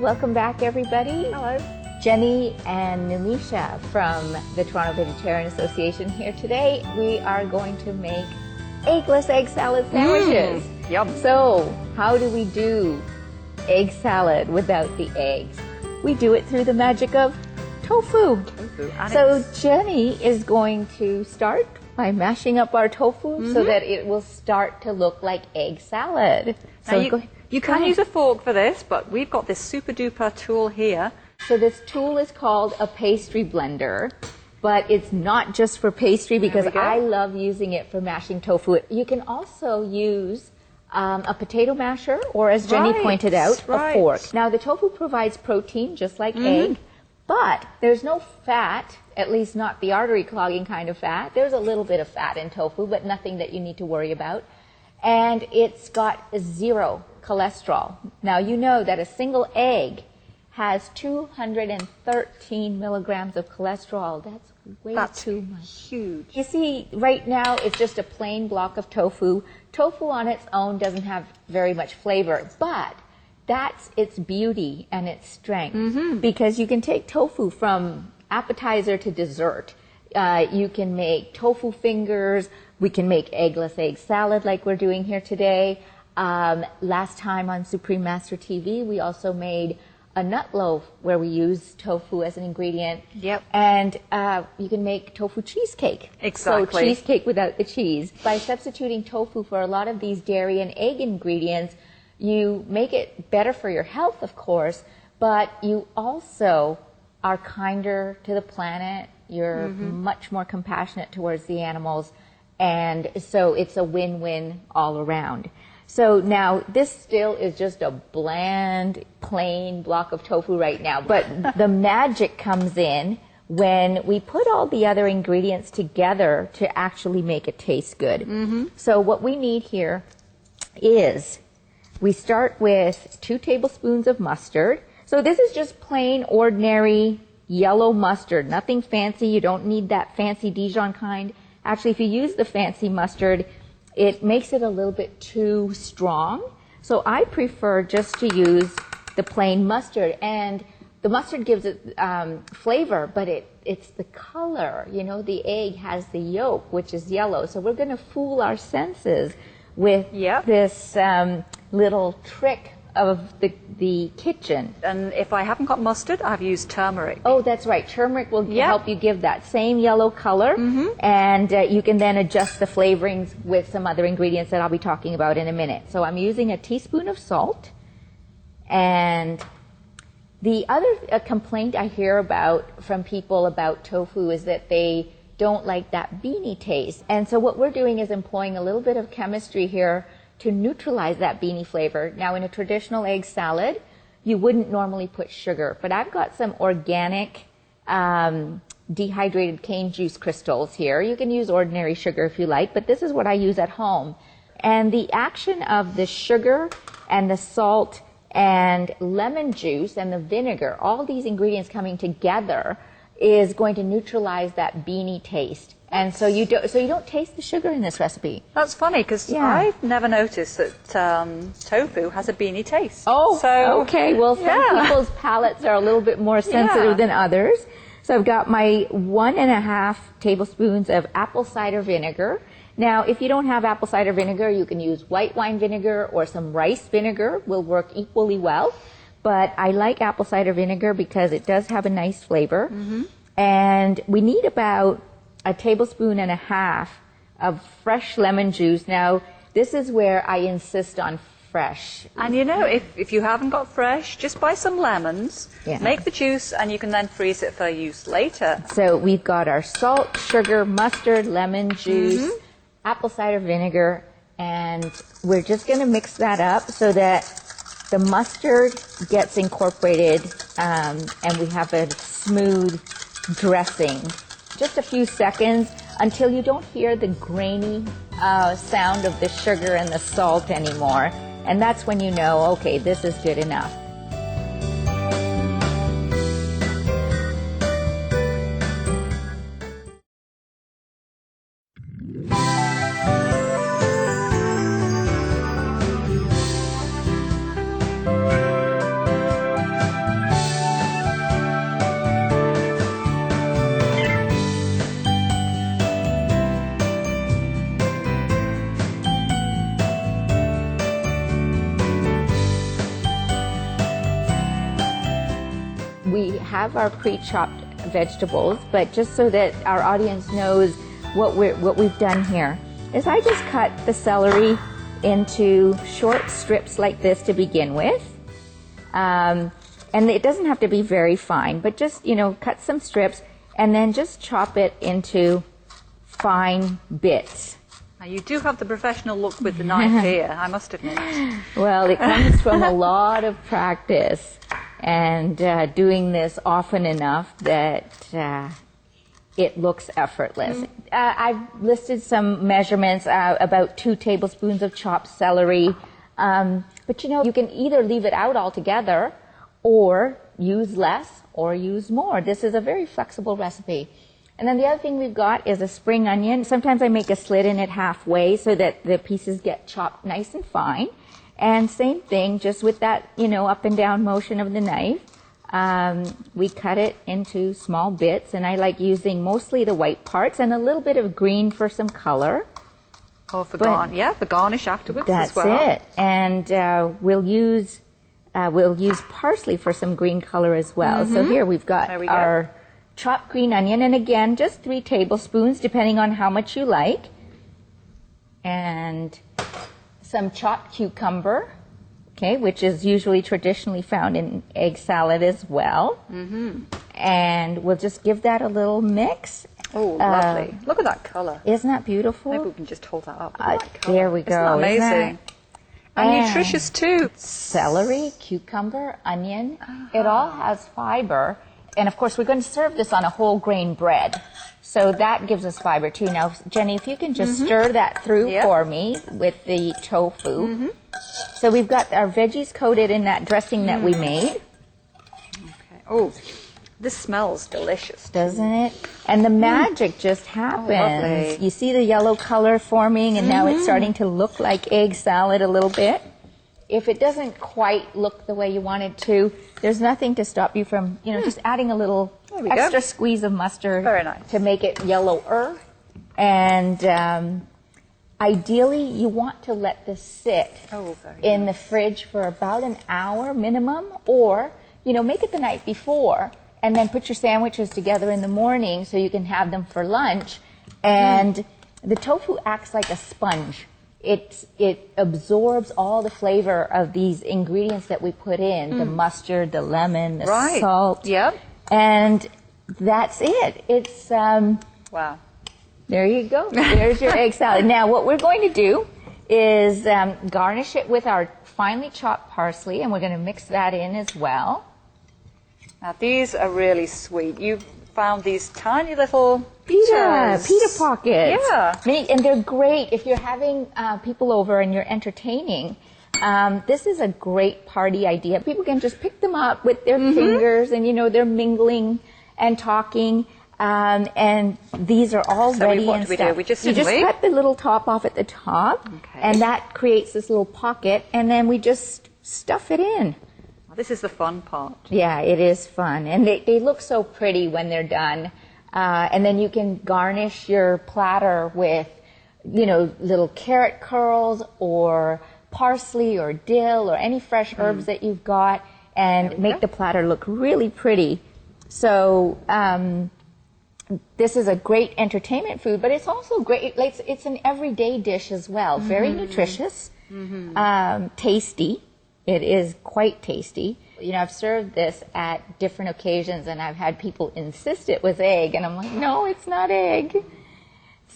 welcome back everybody. Hello. Jenny and Numisha from the Toronto Vegetarian Association here today. We are going to make eggless egg salad sandwiches. Yum. So, how do we do egg salad without the eggs? We do it through the magic of tofu. So Jenny is going to start by mashing up our tofu so that it will start to look like egg salad. So you can use a fork for this, but we've got this super duper tool here. So this tool is called a pastry blender, but it's not just for pastry because I love using it for mashing tofu. You can also use a potato masher or, as Jenny pointed out, a fork. Now the tofu provides protein just like egg, but there's no fat, at least not the artery clogging kind of fat. There's a little bit of fat in tofu, but nothing that you need to worry about. And it's got 0 cholesterol. Now you know that a single egg has 213 milligrams of cholesterol. That's way too much. Huge. You see, right now it's just a plain block of tofu. Tofu on its own doesn't have very much flavor, but that's its beauty and its strength because you can take tofu from appetizer to dessert. You can make tofu fingers. We can make eggless egg salad like we're doing here today. Last time on Supreme Master TV, we also made a nut loaf where we use tofu as an ingredient. Yep. And you can make tofu cheesecake. Exactly. So cheesecake without the cheese. By substituting tofu for a lot of these dairy and egg ingredients, you make it better for your health, of course, but you also are kinder to the planet. You're much more compassionate towards the animals. And so it's a win-win all around. So now this still is just a bland, plain block of tofu right now, but the magic comes in when we put all the other ingredients together to actually make it taste good. So what we need here is we start with 2 tablespoons of mustard. So this is just plain, ordinary yellow mustard, nothing fancy. You don't need that fancy Dijon kind. Actually, if you use the fancy mustard, it makes it a little bit too strong. So I prefer just to use the plain mustard. And the mustard gives it flavor, but it's the color. You know, the egg has the yolk, which is yellow. So we're going to fool our senses with this little trick of the kitchen. And if I haven't got mustard, I've used turmeric. Oh, that's right. Turmeric will help you give that same yellow color. And you can then adjust the flavorings with some other ingredients that I'll be talking about in a minute. So I'm using a teaspoon of salt. And the other complaint I hear about from people about tofu is that they don't like that beanie taste. And so what we're doing is employing a little bit of chemistry here to neutralize that beanie flavor. Now, in a traditional egg salad, you wouldn't normally put sugar, but I've got some organic dehydrated cane juice crystals here. You can use ordinary sugar if you like, but this is what I use at home. And the action of the sugar and the salt and lemon juice and the vinegar, all these ingredients coming together, is going to neutralize that beanie taste. And so you don't taste the sugar in this recipe. That's funny because I've never noticed that tofu has a beanie taste. Oh, so, okay. Well, some people's palates are a little bit more sensitive than others. So I've got my 1.5 tablespoons of apple cider vinegar. Now, if you don't have apple cider vinegar, you can use white wine vinegar or some rice vinegar. Will work equally well. But I like apple cider vinegar because it does have a nice flavor. And we need about 1.5 tablespoons of fresh lemon juice. Now, this is where I insist on fresh. And you know, if you haven't got fresh, just buy some lemons, make the juice, and you can then freeze it for use later. So we've got our salt, sugar, mustard, lemon juice, apple cider vinegar, and we're just going to mix that up so that the mustard gets incorporated and we have a smooth dressing. Just a few seconds until you don't hear the grainy sound of the sugar and the salt anymore. And that's when you know, okay, this is good enough. have our pre-chopped vegetables, but just so that our audience knows what we've done here, is I just cut the celery into short strips like this to begin with. And it doesn't have to be very fine, but just, cut some strips and then just chop it into fine bits. Now, you do have the professional look with the knife here, I must admit. Well, it comes from a lot of practice and doing this often enough that it looks effortless. I've listed some measurements, about 2 tablespoons of chopped celery. But you can either leave it out altogether or use less or use more. This is a very flexible recipe. And then the other thing we've got is a spring onion. Sometimes I make a slit in it halfway so that the pieces get chopped nice and fine. And same thing, just with that, up and down motion of the knife. We cut it into small bits, and I like using mostly the white parts and a little bit of green for some color. Oh, for garnish afterwards as well. That's it. And we'll use parsley for some green color as well. So here we've got our chopped green onion, and again, just 3 tablespoons, depending on how much you like. And some chopped cucumber, which is usually traditionally found in egg salad as well. And we'll just give that a little mix. Oh, lovely. Look at that color. Isn't that beautiful? Maybe we can just hold that up. There we go. Isn't that amazing? And nutritious too. Celery, cucumber, onion, it all has fiber. And of course, we're going to serve this on a whole grain bread. So that gives us fiber too. Now, Jenny, if you can just stir that through for me with the tofu. So we've got our veggies coated in that dressing that we made. Okay. Oh, this smells delicious. Doesn't it? And the magic just happens. You see the yellow color forming, and now it's starting to look like egg salad a little bit. If it doesn't quite look the way you want it to, there's nothing to stop you from, just adding a little extra squeeze of mustard to make it yellower. And ideally, you want to let this sit in the fridge for about an hour minimum, or, make it the night before and then put your sandwiches together in the morning so you can have them for lunch. And the tofu acts like a sponge. It absorbs all the flavor of these ingredients that we put in, the mustard, the lemon, the salt. Yep. And that's it. It's, wow. There you go. There's your egg salad. Now, what we're going to do is garnish it with our finely chopped parsley, and we're going to mix that in as well. Now, these are really sweet. You found these tiny little pita pockets. Yeah. And they're great if you're having people over and you're entertaining. This is a great party idea. People can just pick them up with their fingers, and they're mingling and talking. And these are all ready and stuffed. We just cut the little top off at the top, and that creates this little pocket, and then we just stuff it in. This is the fun part. Yeah, it is fun. And they look so pretty when they're done. And then you can garnish your platter with, little carrot curls or parsley or dill or any fresh herbs that you've got, and make the platter look really pretty. So this is a great entertainment food, but it's also great. It's an everyday dish as well. Very nutritious, tasty. It is quite tasty. I've served this at different occasions, and I've had people insist it was egg, and I'm like, no, it's not egg.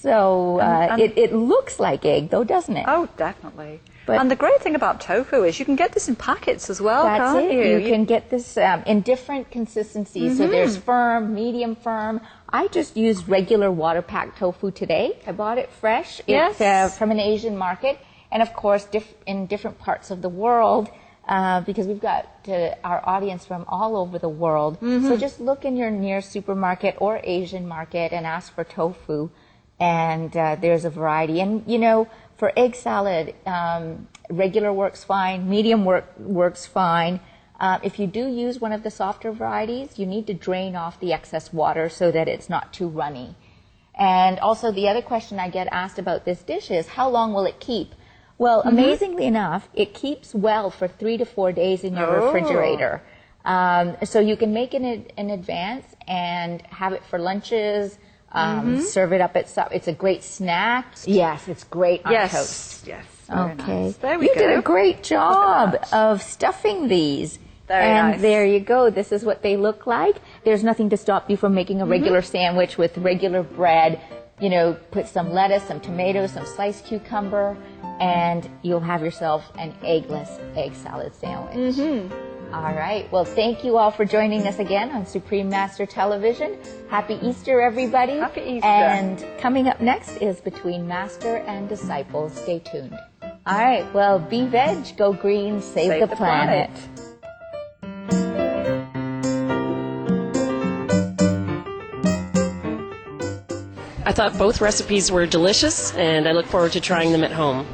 So it looks like egg, though, doesn't it? Oh, definitely. And the great thing about tofu is you can get this in packets as well, can't you? You can get this in different consistencies. So there's firm, medium firm. I just used regular water-packed tofu today. I bought it fresh. Yes. It's from an Asian market. And of course, in different parts of the world, because we've got our audience from all over the world. So just look in your near supermarket or Asian market and ask for tofu. And there's a variety. And, for egg salad, regular works fine, medium works fine. If you do use one of the softer varieties, you need to drain off the excess water so that it's not too runny. And also the other question I get asked about this dish is, how long will it keep? Well, amazingly enough, it keeps well for 3 to 4 days in your refrigerator. So you can make it in advance and have it for lunches. Serve it up at supper. It's a great snack. Yes, it's great on toast. Yes. Very Okay. nice. There we you go. did a great job of stuffing these. Very and nice. there you go. This is what they look like. There's nothing to stop you from making a regular sandwich with regular bread. You know, put some lettuce, some tomatoes, some sliced cucumber, and you'll have yourself an eggless egg salad sandwich. All right. Well, thank you all for joining us again on Supreme Master Television. Happy Easter, everybody. Happy Easter. And coming up next is Between Master and Disciple. Stay tuned. All right. Well, be veg, go green, save the planet. I thought both recipes were delicious, and I look forward to trying them at home.